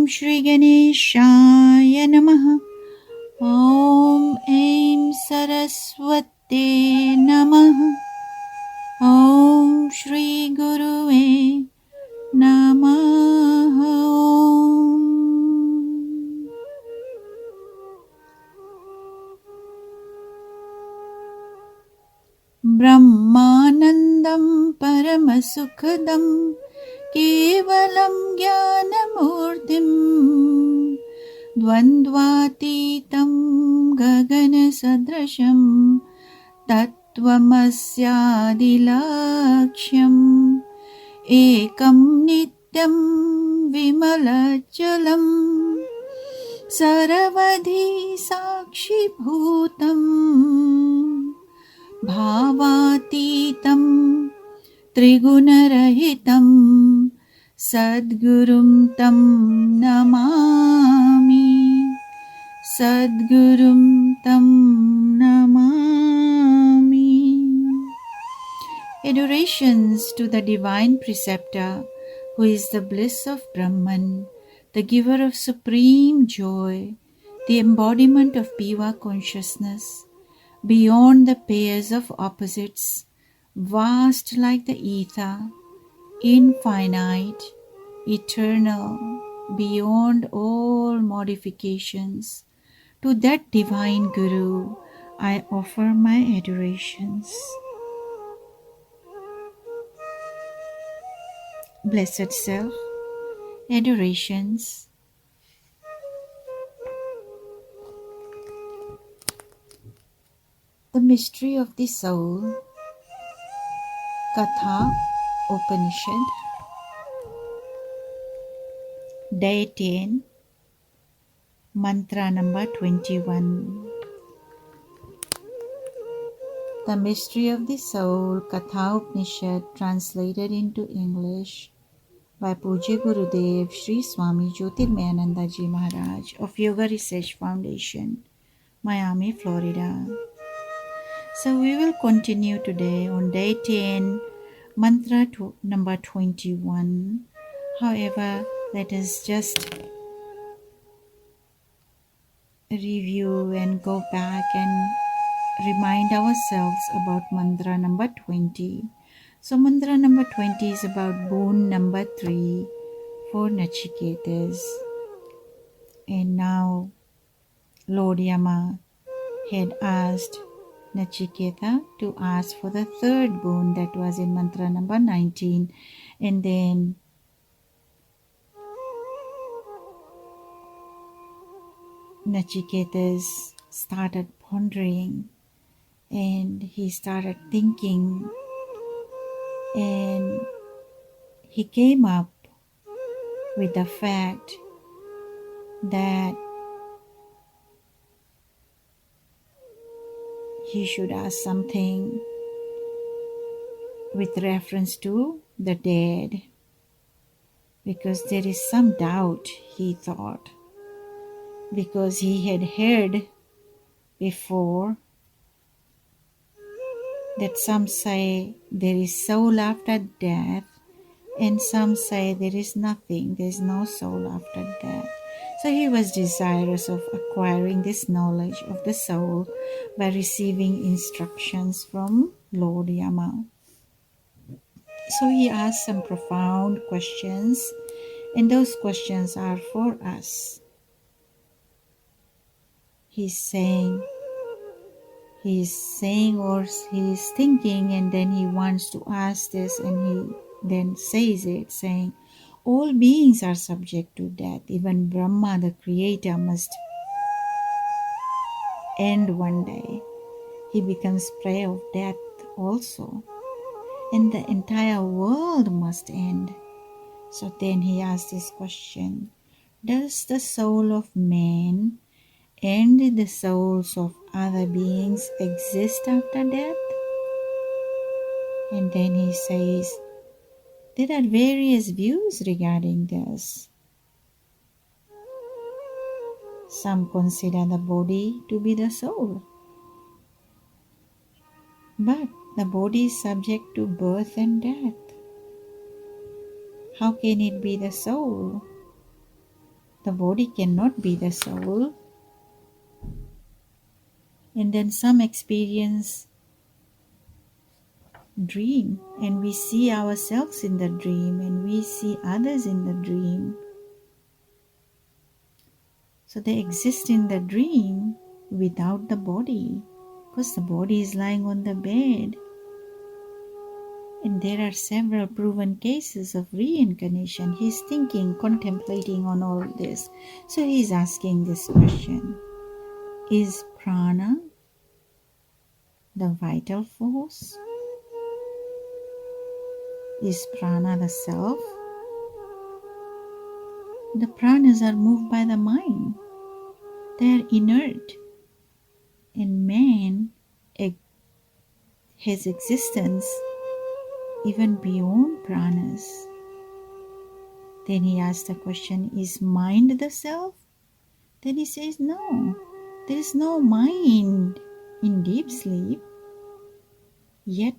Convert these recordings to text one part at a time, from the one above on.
Shri Ganeshaya Namaha. Om Aim Saraswate Namaha. Om Shri Gurue Namaha. Brahmanandam Paramasukadam Kevalam Jnanamurtim Dvandvatitam Gaganasadrasham Tattvamasyadilaksham Ekam Nityam Vimalachalam Saravadhi Sakshi Bhutam Bhavatitam Trigunarahitam Sadgurum Tam Namami. Sadgurum Tam Namami. Adorations to the Divine Preceptor, who is the bliss of Brahman, the giver of supreme joy, the embodiment of Piva consciousness, beyond the pairs of opposites, vast like the ether, infinite, eternal, beyond all modifications. To that divine Guru, I offer my adorations. Blessed Self, adorations. The mystery of the soul. Katha Upanishad. Day 10. Mantra number 21. The mystery of the soul. Katha Upanishad, translated into English by Pujya Gurudev Sri Swami Jyotirmayananda Ji Maharaj of Yoga Research Foundation, Miami, Florida. So we will continue today on day 10, mantra number 21. However, let us just review and go back and remind ourselves about mantra number 20. So mantra number 20 is about boon number 3 for Nachiketas. And now Lord Yama had asked Nachiketa to ask for the third boon that was in mantra number 19. And then Nachiketas started pondering and he started thinking, and he came up with the fact that he should ask something with reference to the dead, because there is some doubt, he thought, because he had heard before that some say there is soul after death and some say there is nothing, there is no soul after death. So he was desirous of acquiring this knowledge of the soul by receiving instructions from Lord Yama. So he asked some profound questions, and those questions are for us. He's saying or he's thinking, and then he wants to ask this, and he then says it, saying, all beings are subject to death. Even Brahma, the creator, must end one day. He becomes prey of death also. And the entire world must end. So then he asked this question, does the soul of man and the souls of other beings exist after death? And then he says, there are various views regarding this. Some consider the body to be the soul. But the body is subject to birth and death. How can it be the soul? The body cannot be the soul. And then some experience dream, and we see ourselves in the dream, and we see others in the dream. So they exist in the dream without the body, because the body is lying on the bed. And there are several proven cases of reincarnation. He's thinking, contemplating on all this. So he's asking this question: is prana the vital force? Is prana the self? The pranas are moved by the mind. They are inert. And man has existence even beyond pranas. Then he asks the question, is mind the self? Then he says, no, there is no mind in deep sleep, yet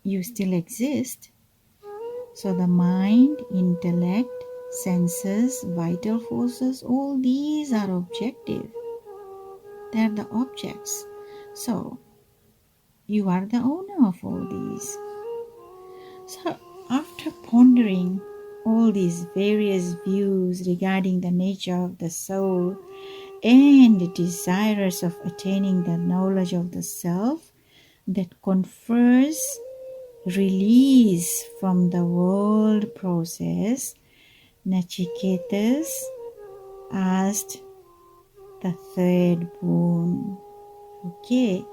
you still exist. So the mind, intellect, senses, vital forces, all these are objective. They are the objects. So you are the owner of all these. So after pondering all these various views regarding the nature of the soul and desirous of attaining the knowledge of the self that confers release from the world process, Nachiketas asked the third boon. Okay,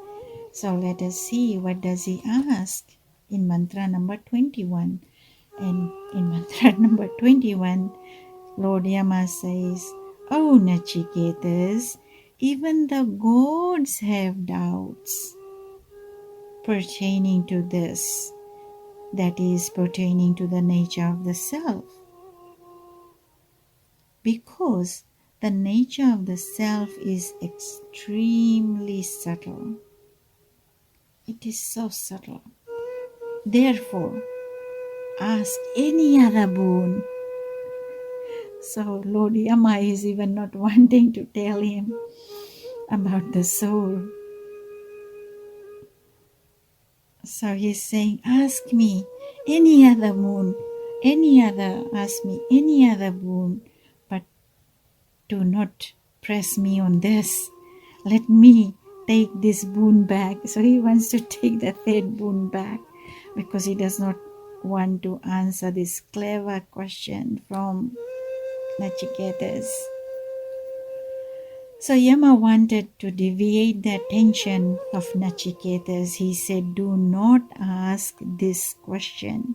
so let us see what does he ask in mantra number 21. And in mantra number 21, Lord Yama says, "O Nachiketas, even the gods have doubts pertaining to this, that is, pertaining to the nature of the self. Because the nature of the self is extremely subtle. It is so subtle. Therefore, ask any other boon." So Lord Yama is even not wanting to tell him about the soul. So he's saying, ask me any other boon, ask me any other boon, but do not press me on this. Let me take this boon back. So he wants to take the third boon back because he does not want to answer this clever question from Nachiketas. So Yama wanted to deviate the attention of Nachiketas. He said, do not ask this question.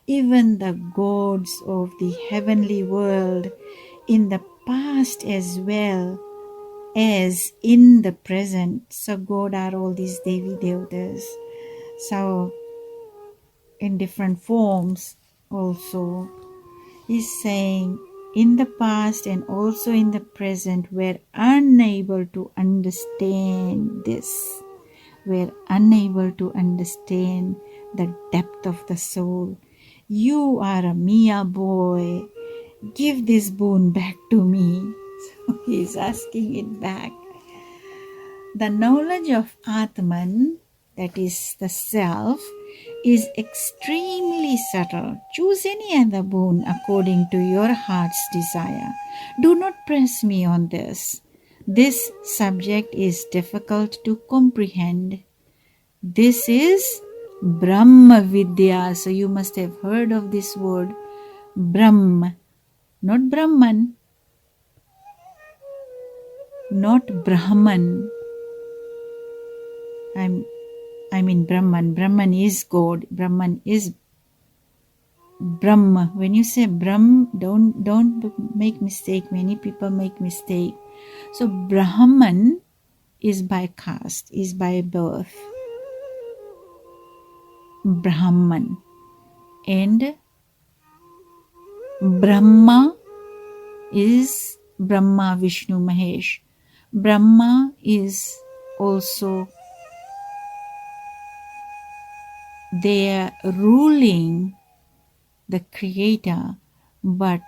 Even the gods of the heavenly world, in the past as well as in the present. So God are all these Devi Devatas. So in different forms also. He's saying, in the past and also in the present, we're unable to understand this. We're unable to understand the depth of the soul. You are a mere boy. Give this boon back to me. So he's asking it back. The knowledge of Atman, that is the self, is extremely subtle. Choose any other boon according to your heart's desire. Do not press me on this. This subject is difficult to comprehend. This is Brahma Vidya. So you must have heard of this word, Brahm, not Brahman, not Brahman. I mean Brahman. Brahman is God. Brahman is Brahma. When you say Brahm, don't make mistake. Many people make mistake. So Brahman is by caste, is by birth. Brahman. And Brahma is Brahma, Vishnu, Mahesh. Brahma is also there ruling the creator, but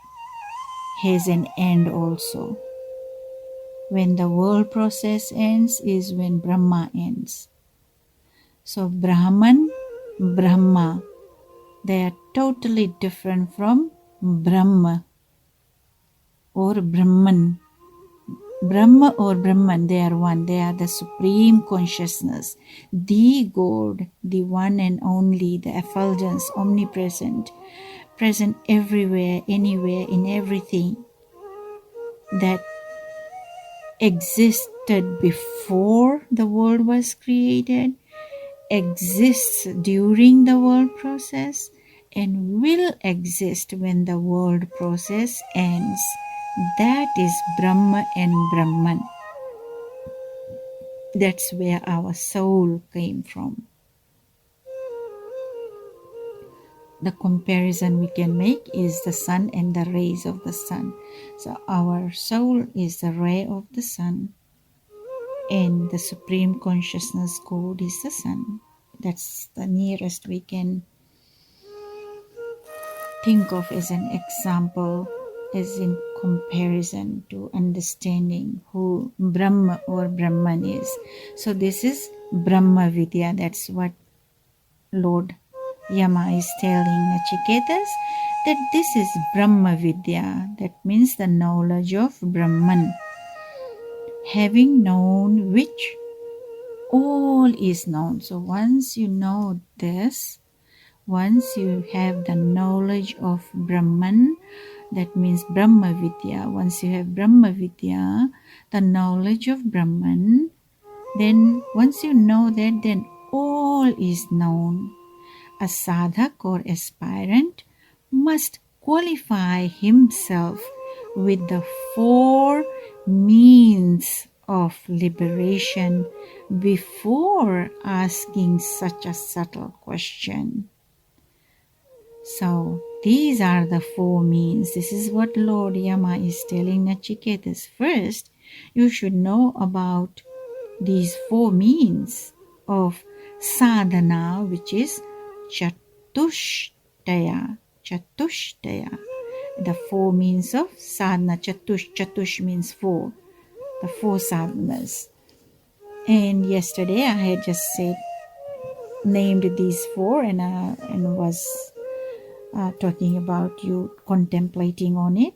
has an end also. When the world process ends is when Brahma ends. So Brahman, Brahma, they are totally different from Brahma or Brahman. Brahma or Brahman, they are one. They are the supreme consciousness, the God, the one and only, the effulgence, omnipresent, present everywhere, anywhere, in everything that existed before the world was created, exists during the world process, and will exist when the world process ends. That is Brahma and Brahman. That's where our soul came from. The comparison we can make is the sun and the rays of the sun. So our soul is the ray of the sun, and the supreme consciousness God is the sun. That's the nearest we can think of as an example, as in comparison to understanding who Brahma or Brahman is. So this is Brahma Vidya. That's what Lord Yama is telling Nachiketas, that this is Brahma Vidya. That means the knowledge of Brahman. Having known which all is known. So once you know this, once you have the knowledge of Brahman, that means Brahma Vidya. Once you have Brahma Vidya, the knowledge of Brahman, then once you know that, then all is known. A sadhak or aspirant must qualify himself with the 4 means of liberation before asking such a subtle question. So these are the 4 means. This is what Lord Yama is telling Nachiketas. First, you should know about these 4 means of sadhana, which is chatushtaya. Chatushtaya. The 4 means of sadhana. Chatush means 4. The 4 sadhanas. And yesterday I had just named these 4 and was talking about you contemplating on it.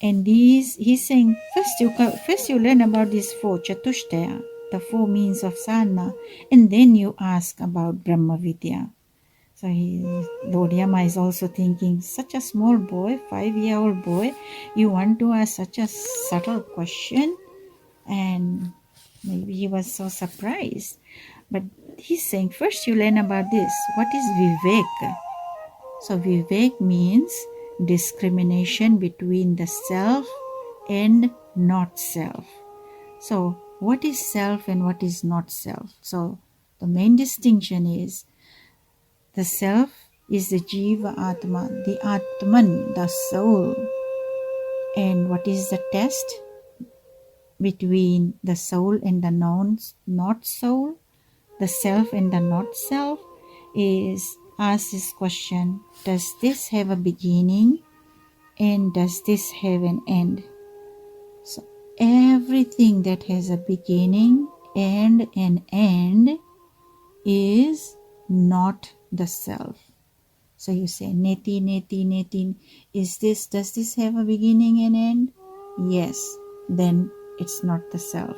And he's saying first you learn about these 4 chatushtaya, the 4 means of sadhana, and then you ask about Brahma Vidya. So Lord Yama is also thinking, such a small boy, 5-year-old boy, you want to ask such a subtle question? And maybe he was so surprised. But he's saying, first you learn about this. What is Vivek? So Vivek means discrimination between the self and not self. So what is self and what is not self? So the main distinction is the self is the Jiva Atma, the Atman, the soul. And what is the test between the soul and the not soul? The self and the not self is ask this question: does this have a beginning and does this have an end? So everything that has a beginning and an end is not the self. So you say neti, does this have a beginning and end? Yes, then it's not the self.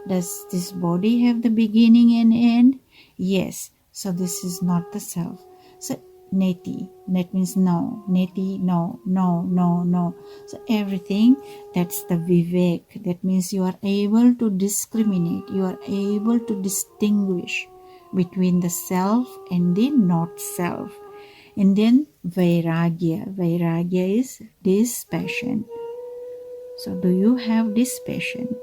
Does this body have the beginning and end? Yes, so this is not the self. So neti, that means no. Neti, no. So everything, that's the vivek. That means you are able to discriminate. You are able to distinguish between the self and the not self. And then vairagya. Vairagya is dispassion. So do you have dispassion?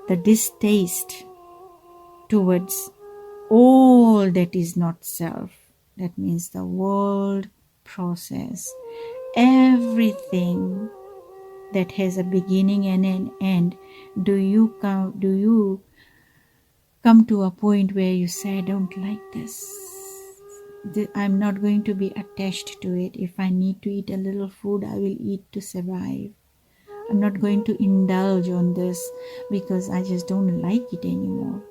The distaste towards all that is not self. That means the world process. Everything that has a beginning and an end. Do you come to a point where you say, I don't like this? I'm not going to be attached to it. If I need to eat a little food, I will eat to survive. I'm not going to indulge on this because I just don't like it anymore.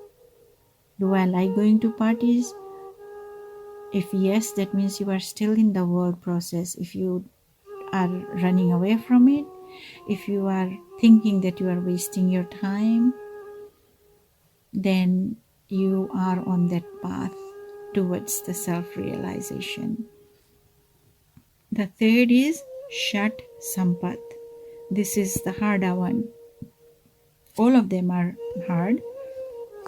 Do I like going to parties? If yes, that means you are still in the world process. If you are running away from it, if you are thinking that you are wasting your time, then you are on that path towards the self-realization. The third is Shat Sampat. This is the harder one. All of them are hard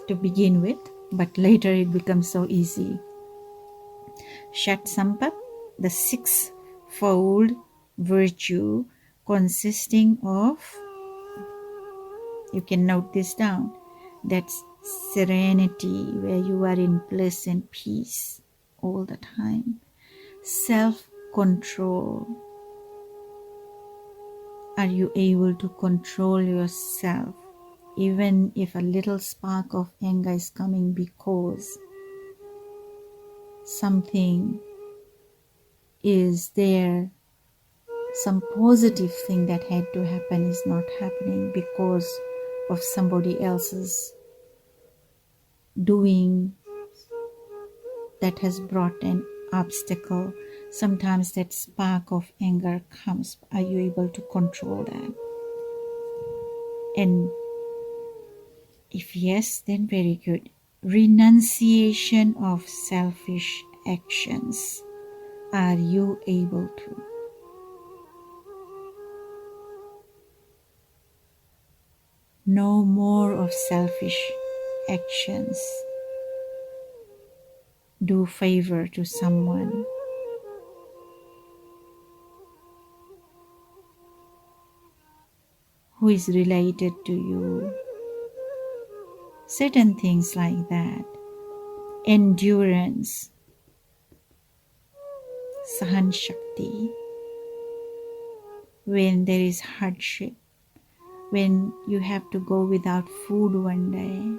to begin with, but later it becomes so easy. Shat Sampat, the sixfold virtue consisting of, you can note this down, that's serenity, where you are in bliss and peace all the time. Self-control. Are you able to control yourself even if a little spark of anger is coming because something is there, some positive thing that had to happen is not happening because of somebody else's doing that has brought an obstacle. Sometimes that spark of anger comes. Are you able to control that? And if yes, then very good. Renunciation of selfish actions. Are you able to? No more of selfish actions. Do favor to someone. Who is related to you. Certain things like that. Endurance. Sahan Shakti. When there is hardship. When you have to go without food one day.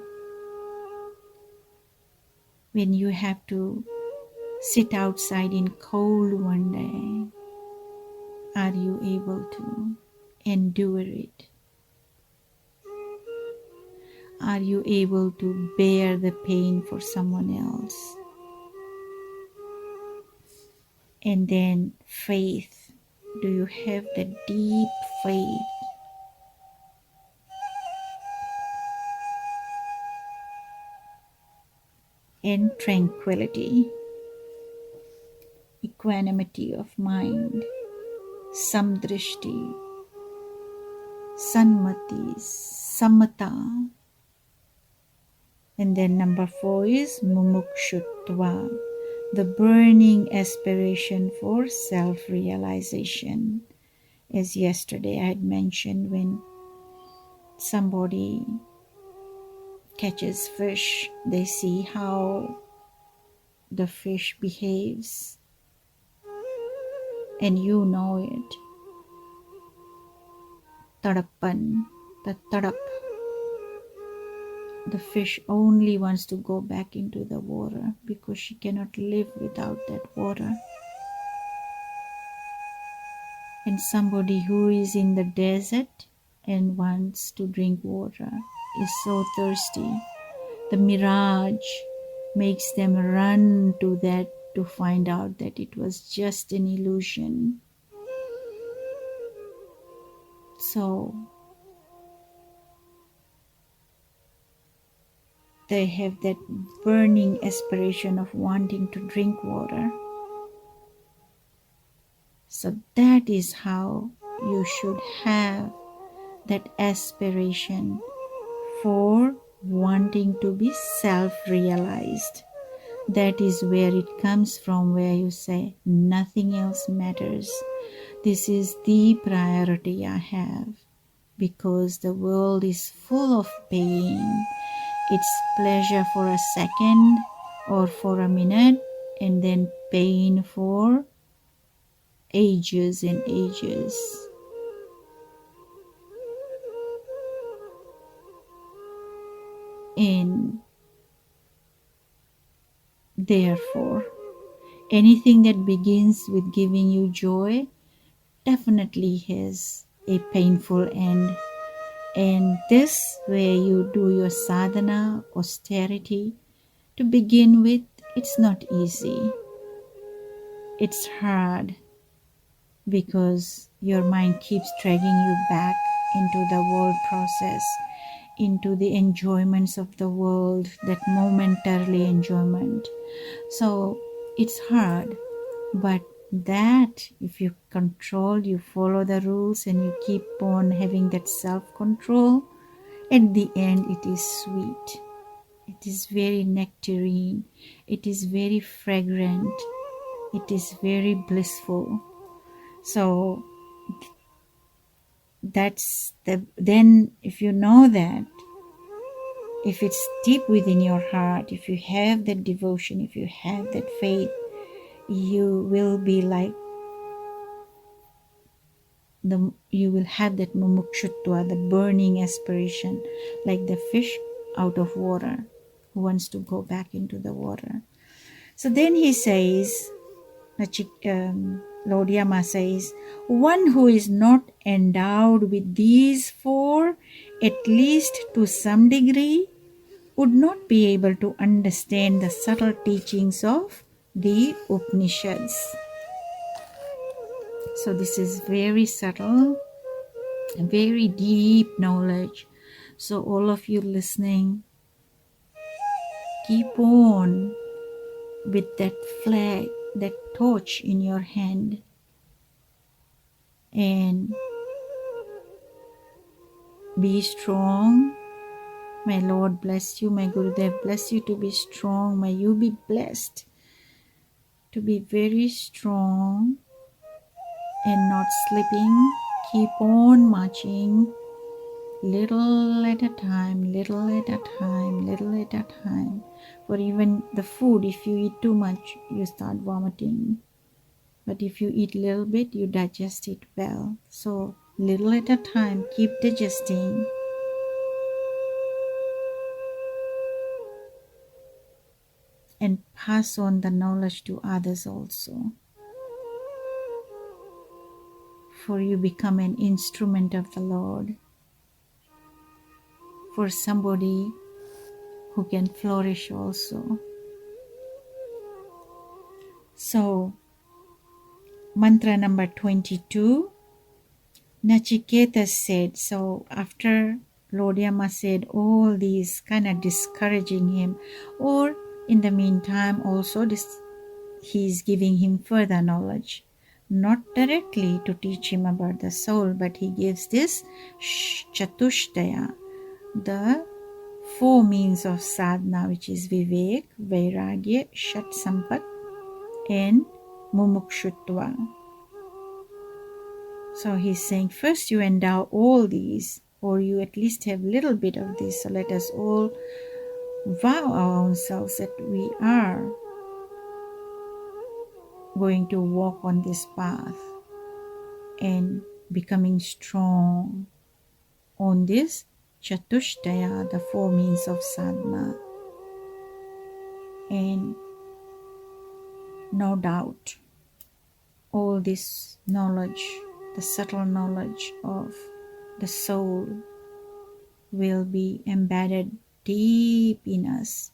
When you have to sit outside in cold one day. Are you able to endure it? Are you able to bear the pain for someone else? And then faith. Do you have the deep faith? And tranquility. Equanimity of mind. Samdrishti. Sanmati. Samata. And then number 4 is mumukshutva, the burning aspiration for self-realization. As yesterday I had mentioned, when somebody catches fish, they see how the fish behaves, and you know it. Tadapan, the tadap. The fish only wants to go back into the water because she cannot live without that water. And somebody who is in the desert and wants to drink water is so thirsty. The mirage makes them run to that to find out that it was just an illusion. So they have that burning aspiration of wanting to drink water. So that is how you should have that aspiration for wanting to be self-realized. That is where it comes from, where you say nothing else matters. This is the priority I have, because the world is full of pain. It's pleasure for a second or for a minute, and then pain for ages and ages. And therefore, Anything that begins with giving you joy definitely has a painful end. And this, where you do your sadhana, austerity, to begin with, it's not easy. It's hard because your mind keeps dragging you back into the world process, into the enjoyments of the world, that momentarily enjoyment. So it's hard, but that if you control, you follow the rules and you keep on having that self-control, at the end it is sweet. It is very nectarine. It is very fragrant. It is very blissful. So then if you know that, if it's deep within your heart, if you have that devotion, if you have that faith, you will be like you will have that mumukshutva, the burning aspiration, like the fish out of water who wants to go back into the water. So then he says, Lord Yama says, one who is not endowed with these four, at least to some degree, would not be able to understand the subtle teachings of the Upanishads. So this is very subtle, very deep knowledge. So all of you listening, keep on with that flag, that torch in your hand, and be strong. May Lord bless you. May Gurudev bless you to be strong. May you be blessed to be very strong and not slipping. Keep on marching, little at a time, little at a time, little at a time. For even the food, if you eat too much, you start vomiting. But if you eat a little bit, you digest it well. So little at a time, keep digesting. And pass on the knowledge to others also. For you become an instrument of the Lord. For somebody who can flourish also. So, mantra number 22. Nachiketa said, so after Lord Yama said all these, kind of discouraging him, or in the meantime also he is giving him further knowledge, not directly to teach him about the soul, but he gives this chatushtaya, the four means of sadhana, which is vivek, vairagya, shat sampat, and mumukshutva. So he's saying, first you endow all these, or you at least have a little bit of this. So let us all vow our own selves that we are going to walk on this path and becoming strong on this chatushtaya, the four means of sadhana. And no doubt, all this knowledge, the subtle knowledge of the soul, will be embedded deep in us.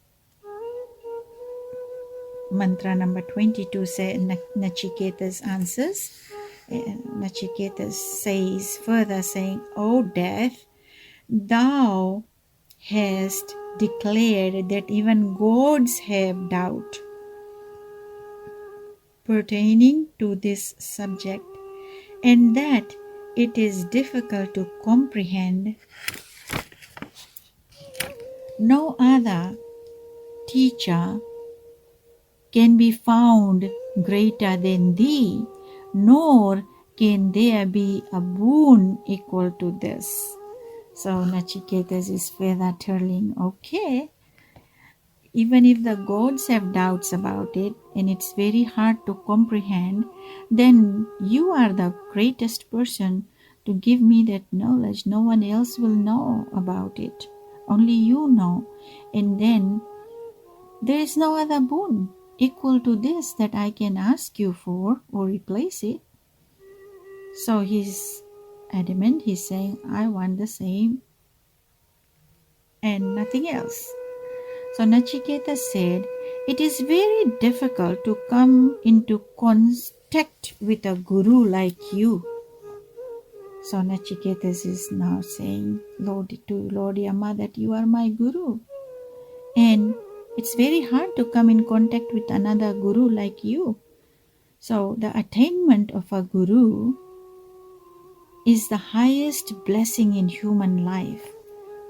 Mantra number 22 says, Nachiketa's answers. Nachiketa says further, saying, O death, thou hast declared that even gods have doubt pertaining to this subject, and that it is difficult to comprehend. No other teacher can be found greater than thee, nor can there be a boon equal to this. So Nachiketa is further telling, okay, even if the gods have doubts about it and it's very hard to comprehend, then you are the greatest person to give me that knowledge. No one else will know about it. Only you know. And then there is no other boon equal to this that I can ask you for or replace it. So he's adamant, he's saying, I want the same and nothing else. So Nachiketa said, it is very difficult to come into contact with a guru like you. So Nachiketa is now saying to Lord Yama that you are my guru. And it's very hard to come in contact with another guru like you. So the attainment of a guru is the highest blessing in human life.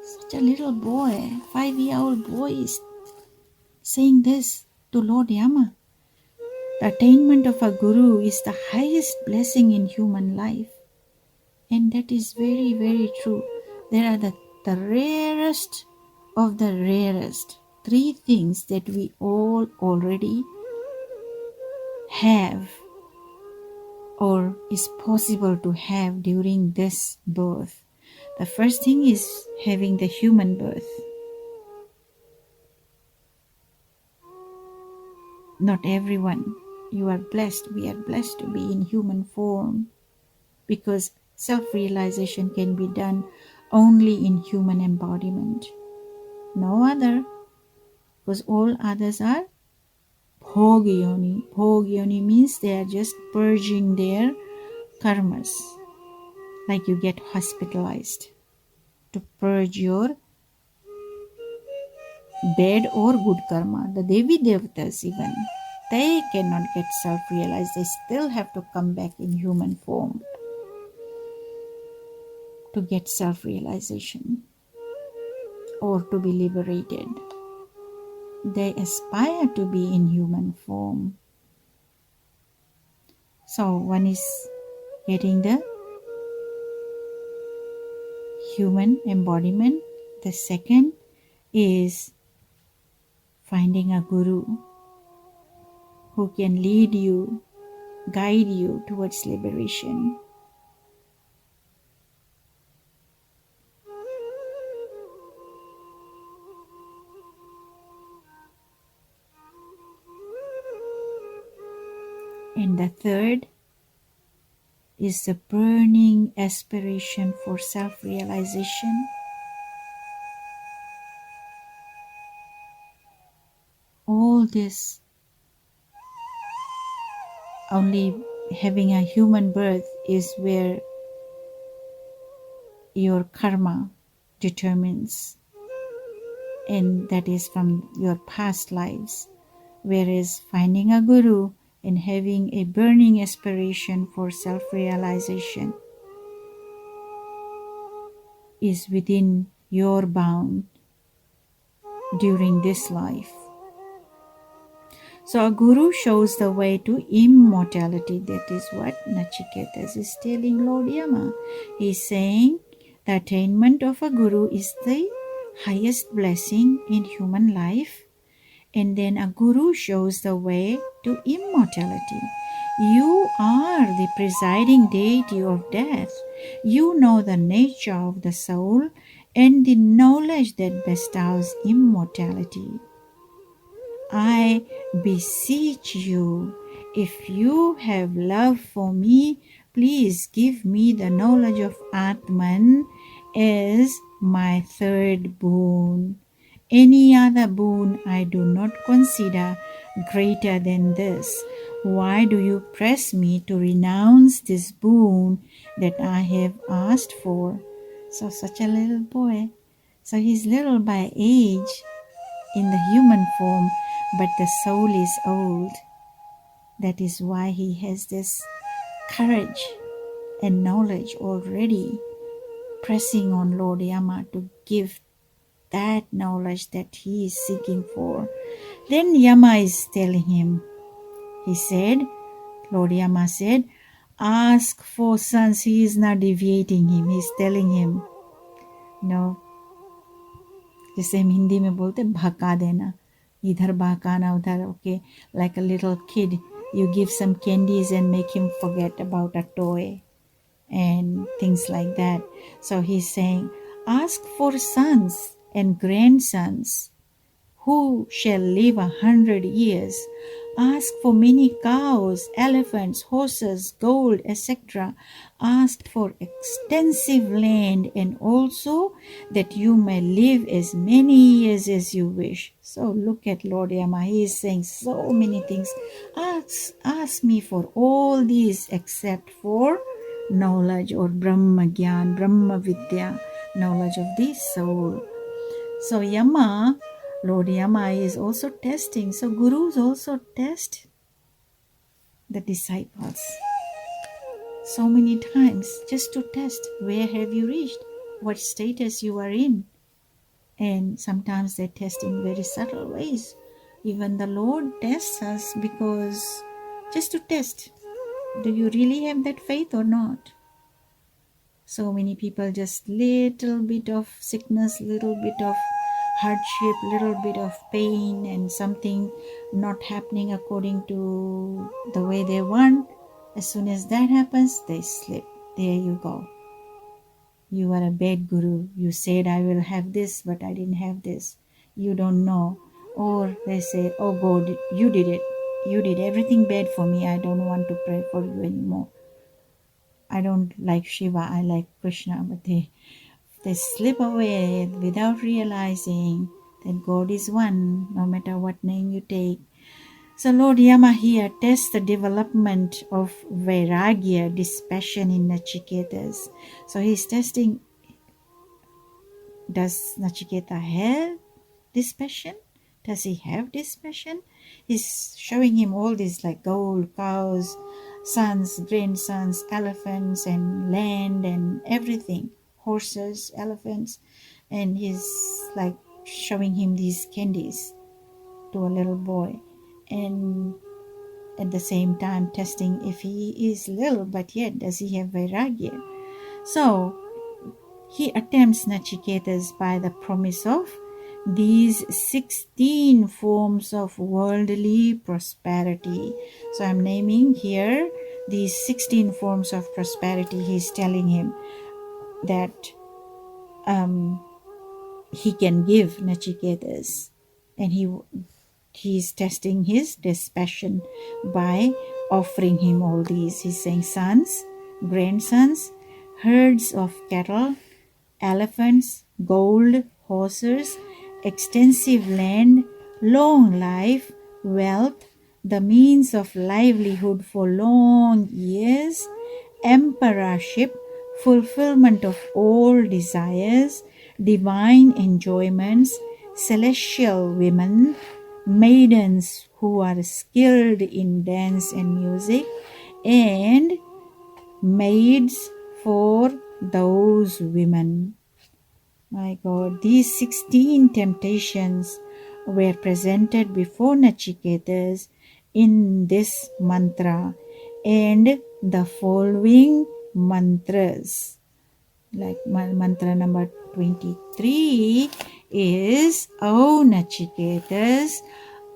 Such a little boy, 5-year-old boy is saying this to Lord Yama. The attainment of a guru is the highest blessing in human life. And that is very, very true. There are the rarest of the rarest. 3 things that we all already have or is possible to have during this birth. The first thing is having the human birth. Not everyone. You are blessed. We are blessed to be in human form because self-realization can be done only in human embodiment. No other, because all others are bhogyoni. Bhogyoni means they are just purging their karmas. Like you get hospitalized to purge your bad or good karma. The Devi Devatas even, they cannot get self-realized. They still have to come back in human form to get self-realization or to be liberated. They aspire to be in human form. So one is getting the human embodiment. The second is finding a guru who can lead you, guide you towards liberation. And the third is the burning aspiration for self-realization. All this, only having a human birth is where your karma determines, and that is from your past lives. Whereas finding a guru and having a burning aspiration for self-realization is within your bound during this life. So a guru shows the way to immortality. That is what Nachiketa is telling Lord Yama. He is saying the attainment of a guru is the highest blessing in human life. And then a guru shows the way to immortality. You are the presiding deity of death. You know the nature of the soul and the knowledge that bestows immortality. I beseech you, if you have love for me, please give me the knowledge of Atman as my third boon. Any other boon I do not consider greater than this. Why do you press me to renounce this boon that I have asked for? So such a little boy. So he's little by age in the human form, but the soul is old. That is why he has this courage and knowledge already, pressing on Lord Yama to give that knowledge that he is seeking for. Then Yama is telling him, Lord Yama said, ask for sons. He is now deviating him. He is telling him, no, जैसे हम हिंदी में बोलते भका देना, इधर बहकाना उधर, okay, like a little kid, you give some candies and make him forget about a toy and things like that. So he's saying, ask for sons and grandsons who shall live 100 years. Ask for many cows, elephants, horses, gold, etc. Ask for extensive land and also that you may live as many years as you wish. So look at Lord Yama. He is saying so many things. Ask me for all these except for knowledge or Brahma Gyan, Brahma Vidya, knowledge of the soul. So Yama, Lord Yama is also testing. So gurus also test the disciples so many times just to test where have you reached, what status you are in. And sometimes they test in very subtle ways. Even the Lord tests us because just to test, do you really have that faith or not? So many people just little bit of sickness, little bit of hardship, little bit of pain and something not happening according to the way they want. As soon as that happens, they slip. There you go. You are a bad guru. You said I will have this, but I didn't have this. You don't know. Or they say, oh God, you did it. You did everything bad for me. I don't want to pray for you anymore. I don't like Shiva, I like Krishna, but they slip away without realizing that God is one, no matter what name you take. So Lord Yama here tests the development of vairagya, dispassion in Nachiketas. So he's testing, does Nachiketa have dispassion? Does he have dispassion? He's showing him all these like gold, cows, sons, grandsons, elephants and land and everything, horses, elephants, and he's like showing him these candies to a little boy, and at the same time testing if he is little but yet does he have vairagya. So he attempts Nachiketas by the promise of these 16 forms of worldly prosperity. So I'm naming here these 16 forms of prosperity. He's telling him that he can give Nachiketas, and he's testing his dispassion by offering him all these. He's saying sons, grandsons, herds of cattle, elephants, gold, horses, extensive land, long life, wealth, the means of livelihood for long years, emperorship, fulfillment of all desires, divine enjoyments, celestial women, maidens who are skilled in dance and music, and maids for those women. My God, these 16 temptations were presented before Nachiketas in this mantra and the following mantras. Like mantra number 23 is, O Nachiketas,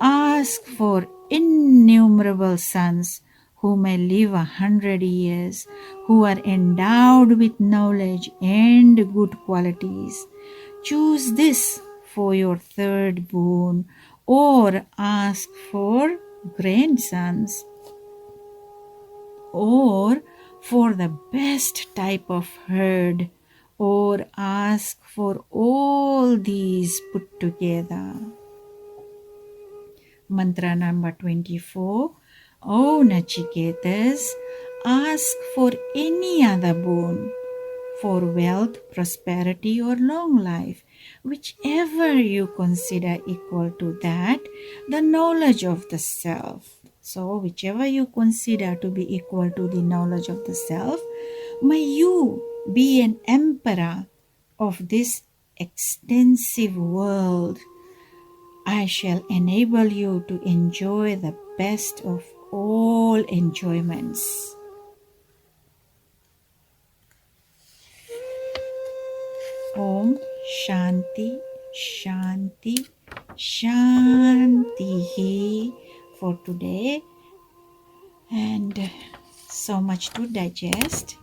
ask for innumerable sons who may live 100 years, who are endowed with knowledge and good qualities. Choose this for your third boon, or ask for grandsons, or for the best type of herd, or ask for all these put together. Mantra number 24. O Nachiketas, ask for any other boon, for wealth, prosperity, or long life, whichever you consider equal to that, the knowledge of the self. So, whichever you consider to be equal to the knowledge of the self, may you be an emperor of this extensive world. I shall enable you to enjoy the best of all enjoyments. Om Shanti, Shanti, Shanti for today. And so much to digest.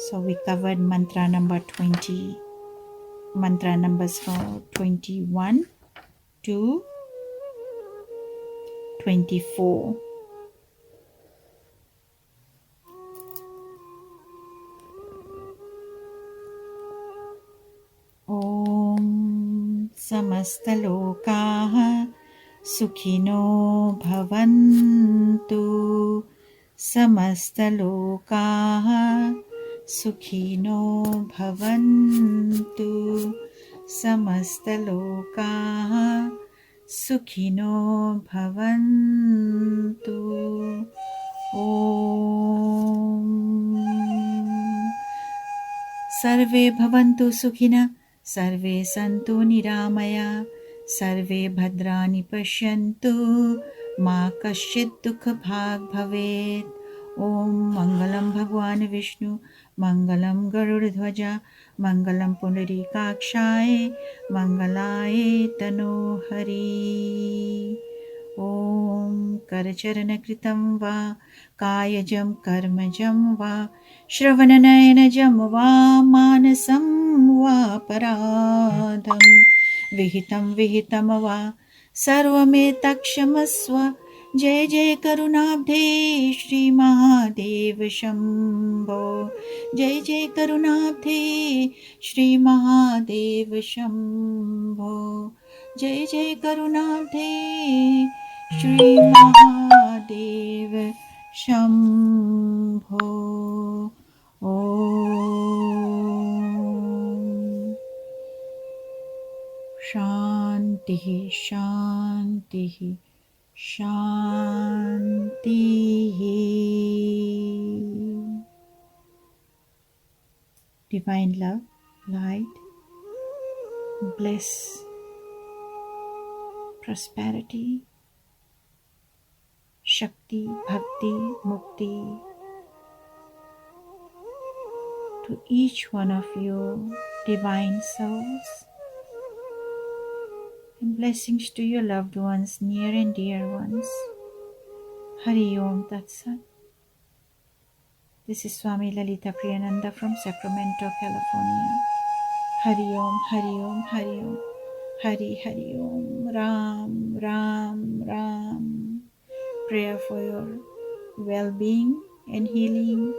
So we covered mantra number 20, mantra numbers for 21 to 24. Om Samastalokaha Sukhino Bhavantu. Samastalokaha Sukhino Bhavantu. Samastalokaha Sukhino Bhavantu. Om Sarve Bhavantu Sukhina, Sarve Santu Niramaya, Sarve Bhadrani Pashyantu, Ma Kaschid Dukha Bhag Bhavet. Om Mangalam Bhagwan Vishnu, Mangalam Garudhwaja, Mangalam Pundarikakshaye, Mangalaye Tano Hari. Om Karcharanakritam va, Kayajam Karmajam va, Shravananayanajam va, Manasam va Paradham, Vihitam va, Sarvametakshmasva, Jai Jai Karunabdhe Shri Mahadev Shambho, Jai Jai Karunabdhe Shri Mahadev Shambho, Jai Jai Karunabdhe Shri Mahadev Shambho. Om Shanti Shanti Shanti. Divine love, light, bliss, prosperity, Shakti, Bhakti, Mukti to each one of you, divine souls, and blessings to your loved ones, near and dear ones. Hari Om Tat Sat. This is Swami Lalita Priyananda from Sacramento, California. Hari Om, Hari Om, Hari Om, Hari Hari Om, Ram, Ram, Ram. Prayer for your well-being and healing.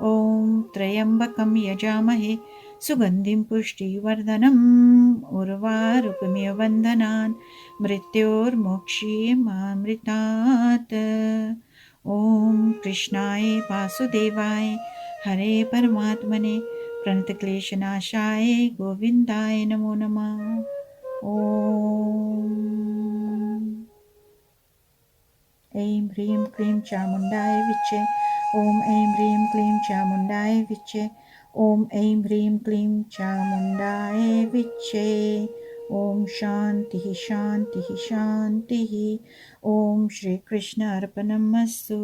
Om Trayambakam Yajamahe Sugandhim Pushtivardanam Urvarupamya Vandhanan Mrityor Mokshiyamamritat. Om Krishnaya Vasudevaya Hare Paramatmane Pranatakleshanashaya Govindaya Namo Namah. Om Aim Hrim Klim Chamundaya Viche. Om Aim Hrim Klim Chamundaya Viche. Om Aim Hrim Klim Chamundaya Viche. Om Shanti Shanti Shanti. Om Shri Krishna Arpanamastu.